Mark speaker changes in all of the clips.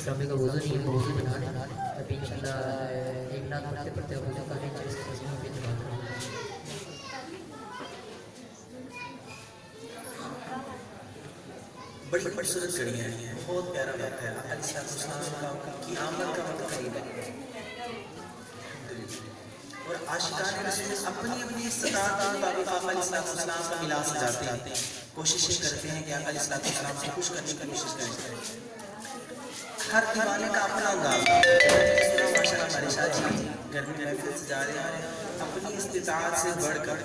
Speaker 1: श्रावणी का वजन ही वजन बनाने अभी इंशाल्लाह एक लाख पढ़ते पढ़ते वजन का रेंज इसमें भी बात
Speaker 2: बड़ी खूबसूरत घड़ियाँ हैं, बहुत प्यारा वक्त है। की आमद का वक्त करीब है और आशिकान रसूल अपनी अपनी इस्तिताअत के मुताबिक आका अलैहिस्सलाम का मिलाद सजाते हैं, कोशिशें करते हैं कि आका अलैहिस्सलाम से खुश करने की कोशिश करें। हर दीवाने का अपना अंदाज माशाअल्लाह हमारे शाह जी घर में महफिल सजा रहे हैं अपनी इस्तिताअत से बढ़कर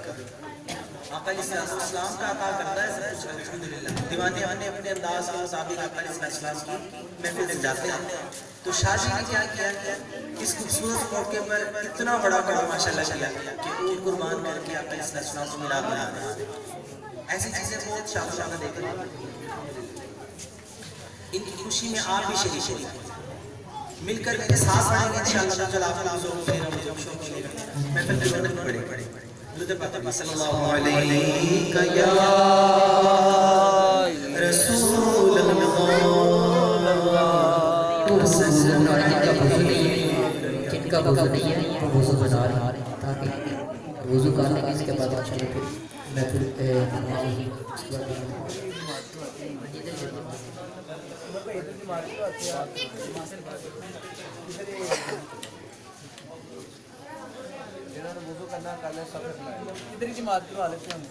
Speaker 2: आका अलैहिस्सलाम का अता करता है सब कुछ अल्हम्दुलिल्लाह। दीवाने अपने अंदाज के मुताबिक आका अलैहिस्सलाम की महफिल में जाते हैं। तो शादी ने क्या किया, इस खूबसूरत मौके पर इतना बड़ा काम माशाल्लाह किया कि ऊँट कुर्बान करके आका अलैहिस्सलाम को मिलाद बना दिया। ऐसी चीजें बहुत शानदार देखने को इनकी खुशी में आप भी शरीक हो, मिलकर मेरे साथ पढ़ेंगे इंशाअल्लाह। चल आप लोग महफिल में रौनक बढ़े। दुरूद पाक सल्लल्लाहु अलैहि या रसूल
Speaker 1: जिनका वजू नहीं है वो वजू बना रहे हैं ताकि वजू कर लेंगे, इसके बाद चले फिर मैं फिर
Speaker 3: इधर ही जमात करवा लेते हैं हम।